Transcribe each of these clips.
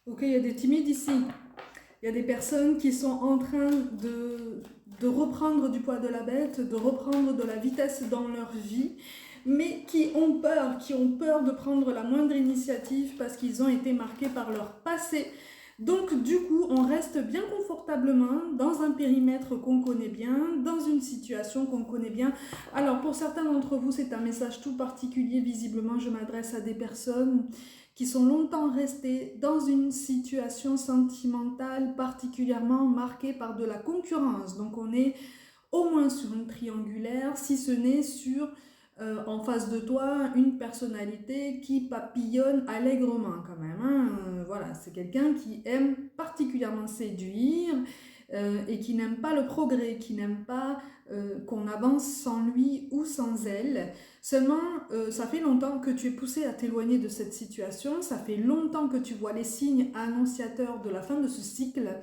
Ok, il y a des timides ici. Il y a des personnes qui sont en train de reprendre du poids de la bête, de reprendre de la vitesse dans leur vie, mais qui ont peur de prendre la moindre initiative parce qu'ils ont été marqués par leur passé. Donc du coup, on reste bien confortablement dans un périmètre qu'on connaît bien, dans une situation qu'on connaît bien. Alors pour certains d'entre vous, c'est un message tout particulier. Visiblement, je m'adresse à des personnes qui sont longtemps restées dans une situation sentimentale particulièrement marquée par de la concurrence. Donc on est au moins sur une triangulaire, si ce n'est sur en face de toi une personnalité qui papillonne allègrement quand même. Hein. Voilà, c'est quelqu'un qui aime particulièrement séduire et qui n'aime pas le progrès, qui n'aime pas qu'on avance sans lui ou sans elle. Seulement, ça fait longtemps que tu es poussé à t'éloigner de cette situation, ça fait longtemps que tu vois les signes annonciateurs de la fin de ce cycle,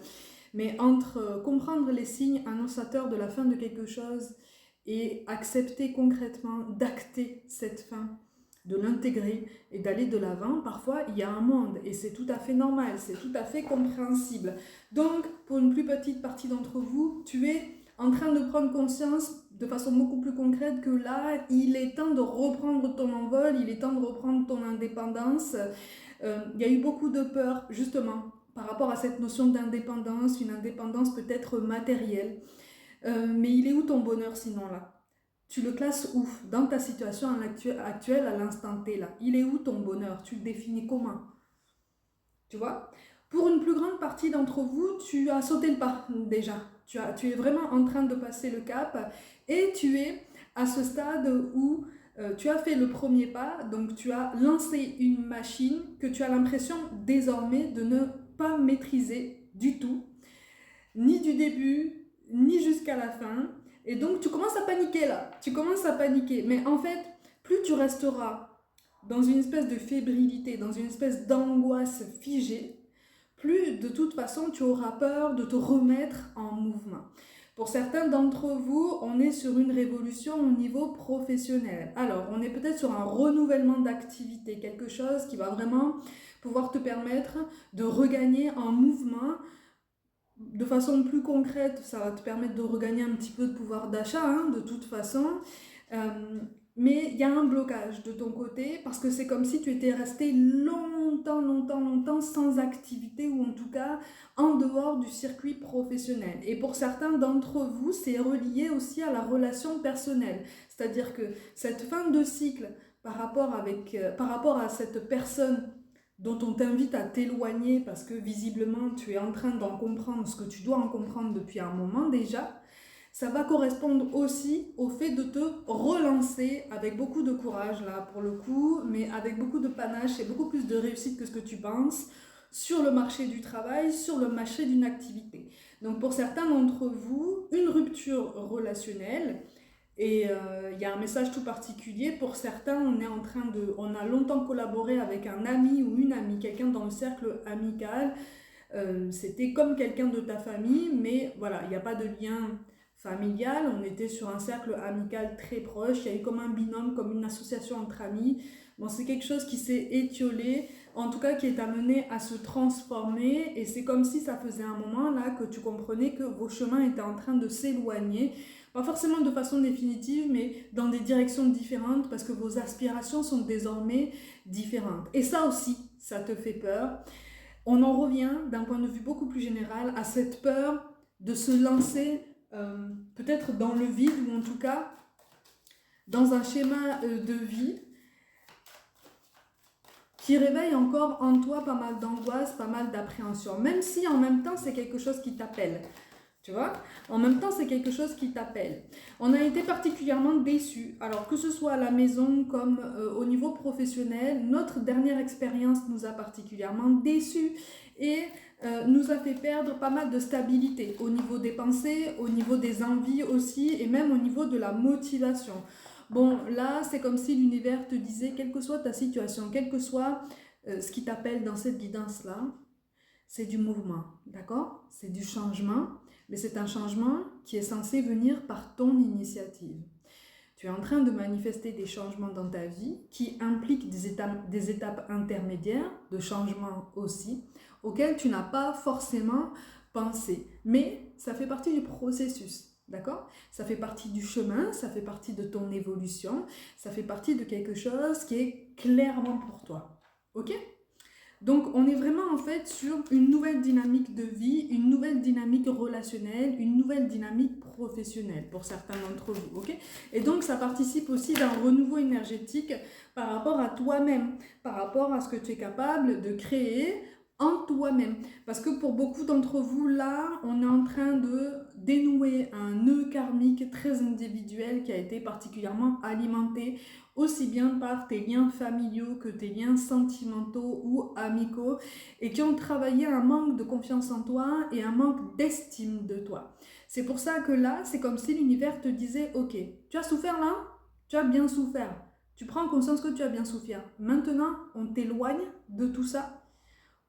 mais entre comprendre les signes annonciateurs de la fin de quelque chose et accepter concrètement d'acter cette fin, de l'intégrer et d'aller de l'avant, parfois il y a un monde et c'est tout à fait normal, c'est tout à fait compréhensible. Donc, pour une plus petite partie d'entre vous, tu es en train de prendre conscience de façon beaucoup plus concrète que là, il est temps de reprendre ton envol, il est temps de reprendre ton indépendance. Il y a eu beaucoup de peur, justement, par rapport à cette notion d'indépendance, une indépendance peut-être matérielle. Mais il est où ton bonheur sinon là? Tu le classes où? Dans ta situation actuelle, à l'instant T là. Il est où ton bonheur? Tu le définis comment? Tu vois? Pour une plus grande partie d'entre vous, tu as sauté le pas déjà. Tu es vraiment en train de passer le cap et tu es à ce stade où tu as fait le premier pas, donc tu as lancé une machine que tu as l'impression désormais de ne pas maîtriser du tout, ni du début, ni jusqu'à la fin. Et donc tu commences à paniquer là, tu commences à paniquer. Mais en fait, plus tu resteras dans une espèce de fébrilité, dans une espèce d'angoisse figée, plus de toute façon tu auras peur de te remettre en mouvement. Pour certains d'entre vous, on est sur une révolution au niveau professionnel. Alors, on est peut-être sur un renouvellement d'activité, quelque chose qui va vraiment pouvoir te permettre de regagner en mouvement de façon plus concrète. Ça va te permettre de regagner un petit peu de pouvoir d'achat, hein, de toute façon. Mais il y a un blocage de ton côté parce que c'est comme si tu étais resté longtemps sans activité ou en tout cas en dehors du circuit professionnel. Et pour certains d'entre vous, c'est relié aussi à la relation personnelle. C'est-à-dire que cette fin de cycle par rapport à cette personne dont on t'invite à t'éloigner parce que visiblement tu es en train d'en comprendre ce que tu dois en comprendre depuis un moment déjà, ça va correspondre aussi au fait de te relancer avec beaucoup de courage là pour le coup, mais avec beaucoup de panache et beaucoup plus de réussite que ce que tu penses sur le marché du travail, sur le marché d'une activité. Donc pour certains d'entre vous, une rupture relationnelle, et il y a un message tout particulier. Pour certains, on a longtemps collaboré avec un ami ou une amie, quelqu'un dans le cercle amical. C'était comme quelqu'un de ta famille, mais voilà, il n'y a pas de lien familial. On était sur un cercle amical très proche. Il y a eu comme un binôme, comme une association entre amis. Bon, c'est quelque chose qui s'est étiolé, en tout cas qui est amené à se transformer. Et c'est comme si ça faisait un moment là que tu comprenais que vos chemins étaient en train de s'éloigner. Pas forcément de façon définitive, mais dans des directions différentes parce que vos aspirations sont désormais différentes. Et ça aussi, ça te fait peur. On en revient d'un point de vue beaucoup plus général à cette peur de se lancer peut-être dans le vide ou en tout cas dans un schéma de vie qui réveille encore en toi pas mal d'angoisse, pas mal d'appréhension, même si en même temps c'est quelque chose qui t'appelle. Tu vois? En même temps, c'est quelque chose qui t'appelle. On a été particulièrement déçus. Alors, que ce soit à la maison comme au niveau professionnel, notre dernière expérience nous a particulièrement déçus et nous a fait perdre pas mal de stabilité au niveau des pensées, au niveau des envies aussi et même au niveau de la motivation. Bon, là, c'est comme si l'univers te disait, quelle que soit ta situation, quel que soit ce qui t'appelle dans cette guidance-là, c'est du mouvement, d'accord? C'est du changement, mais c'est un changement qui est censé venir par ton initiative. Tu es en train de manifester des changements dans ta vie qui impliquent des étapes intermédiaires, de changement aussi, auxquelles tu n'as pas forcément pensé. Mais ça fait partie du processus, d'accord? Ça fait partie du chemin, ça fait partie de ton évolution, ça fait partie de quelque chose qui est clairement pour toi. Ok? Donc, on est vraiment en fait sur une nouvelle dynamique de vie, une nouvelle dynamique relationnelle, une nouvelle dynamique professionnelle pour certains d'entre vous, ok? Et donc, ça participe aussi d'un renouveau énergétique par rapport à toi-même, par rapport à ce que tu es capable de créer en toi-même. Parce que pour beaucoup d'entre vous, là, on est en train de dénouer un nœud karmique très individuel qui a été particulièrement alimenté aussi bien par tes liens familiaux que tes liens sentimentaux ou amicaux et qui ont travaillé un manque de confiance en toi et un manque d'estime de toi. C'est pour ça que là, c'est comme si l'univers te disait « Ok, tu as souffert là? Tu as bien souffert. Tu prends conscience que tu as bien souffert. Maintenant, on t'éloigne de tout ça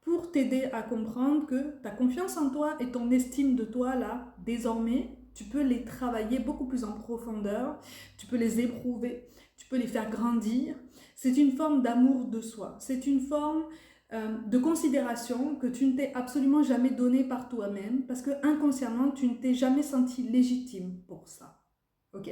pour t'aider à comprendre que ta confiance en toi et ton estime de toi là, désormais, tu peux les travailler beaucoup plus en profondeur, tu peux les éprouver, tu peux les faire grandir. C'est une forme d'amour de soi, c'est une forme de considération que tu ne t'es absolument jamais donnée par toi-même parce que inconsciemment, tu ne t'es jamais senti légitime pour ça. Ok?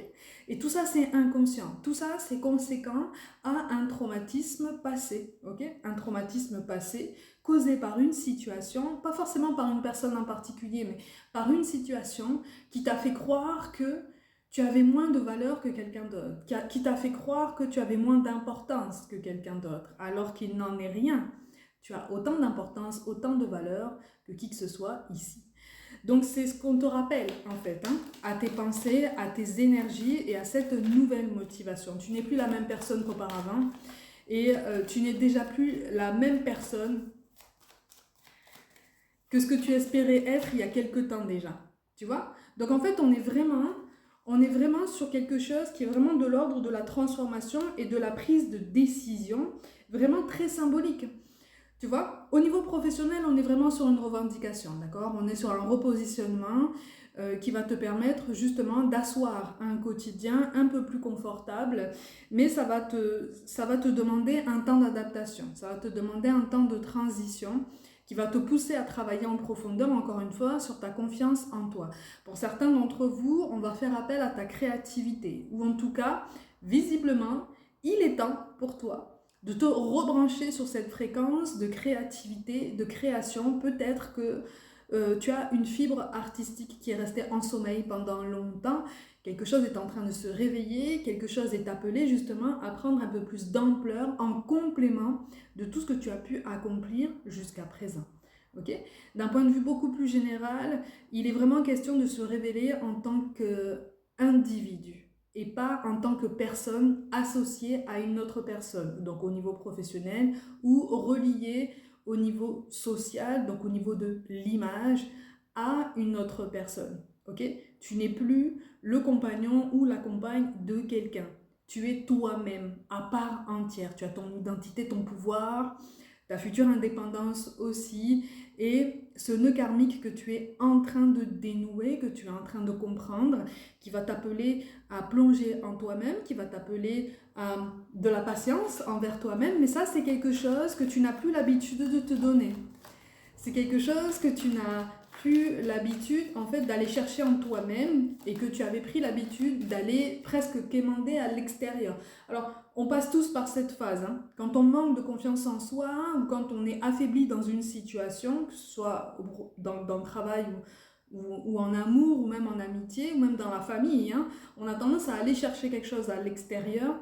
Et tout ça, c'est inconscient. Tout ça, c'est conséquent à un traumatisme passé. Ok? Un traumatisme passé causé par une situation, pas forcément par une personne en particulier, mais par une situation qui t'a fait croire que tu avais moins de valeur que quelqu'un d'autre, qui t'a fait croire que tu avais moins d'importance que quelqu'un d'autre, alors qu'il n'en est rien. Tu as autant d'importance, autant de valeur que qui que ce soit ici. Donc c'est ce qu'on te rappelle en fait, hein, à tes pensées, à tes énergies et à cette nouvelle motivation. Tu n'es plus la même personne qu'auparavant et tu n'es déjà plus la même personne que ce que tu espérais être il y a quelque temps déjà. Tu vois? Donc en fait on est vraiment sur quelque chose qui est vraiment de l'ordre de la transformation et de la prise de décision, vraiment très symbolique. Tu vois, au niveau professionnel, on est vraiment sur une revendication, d'accord? On est sur un repositionnement qui va te permettre justement d'asseoir un quotidien un peu plus confortable, mais ça va te demander un temps d'adaptation, ça va te demander un temps de transition qui va te pousser à travailler en profondeur, encore une fois, sur ta confiance en toi. Pour certains d'entre vous, on va faire appel à ta créativité, ou en tout cas, visiblement, il est temps pour toi de te rebrancher sur cette fréquence de créativité, de création. Peut-être que tu as une fibre artistique qui est restée en sommeil pendant longtemps. Quelque chose est en train de se réveiller, quelque chose est appelé justement à prendre un peu plus d'ampleur en complément de tout ce que tu as pu accomplir jusqu'à présent. Okay? D'un point de vue beaucoup plus général, il est vraiment question de se révéler en tant qu'individu et pas en tant que personne associée à une autre personne, donc au niveau professionnel ou reliée au niveau social, donc au niveau de l'image, à une autre personne. Ok? Tu n'es plus le compagnon ou la compagne de quelqu'un. Tu es toi-même, à part entière. Tu as ton identité, ton pouvoir, ta future indépendance aussi, et ce nœud karmique que tu es en train de dénouer, que tu es en train de comprendre, qui va t'appeler à plonger en toi-même, qui va t'appeler à de la patience envers toi-même, mais ça c'est quelque chose que tu n'as plus l'habitude de te donner. C'est quelque chose que tu n'as plus l'habitude en fait d'aller chercher en toi-même et que tu avais pris l'habitude d'aller presque quémander à l'extérieur. Alors, on passe tous par cette phase. Hein. Quand on manque de confiance en soi ou quand on est affaibli dans une situation, que ce soit dans le travail ou en amour ou même en amitié ou même dans la famille, hein, on a tendance à aller chercher quelque chose à l'extérieur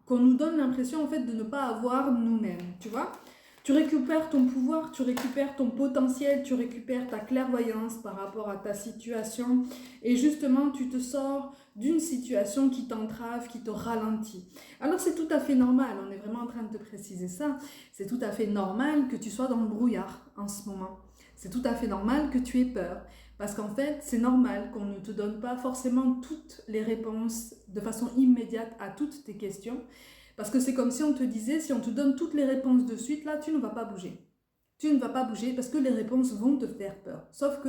qu'on nous donne l'impression en fait de ne pas avoir nous-mêmes, tu vois. Tu récupères ton pouvoir, tu récupères ton potentiel, tu récupères ta clairvoyance par rapport à ta situation et justement tu te sors d'une situation qui t'entrave, qui te ralentit. Alors c'est tout à fait normal, on est vraiment en train de te préciser ça, c'est tout à fait normal que tu sois dans le brouillard en ce moment. C'est tout à fait normal que tu aies peur. Parce qu'en fait, c'est normal qu'on ne te donne pas forcément toutes les réponses de façon immédiate à toutes tes questions. Parce que c'est comme si on te disait, si on te donne toutes les réponses de suite, là, tu ne vas pas bouger. Tu ne vas pas bouger parce que les réponses vont te faire peur. Sauf que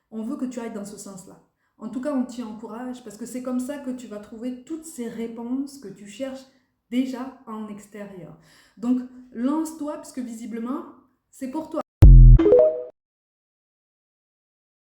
on veut que tu ailles dans ce sens-là. En tout cas, on t'y encourage parce que c'est comme ça que tu vas trouver toutes ces réponses que tu cherches déjà en extérieur. Donc, lance-toi parce que visiblement, c'est pour toi.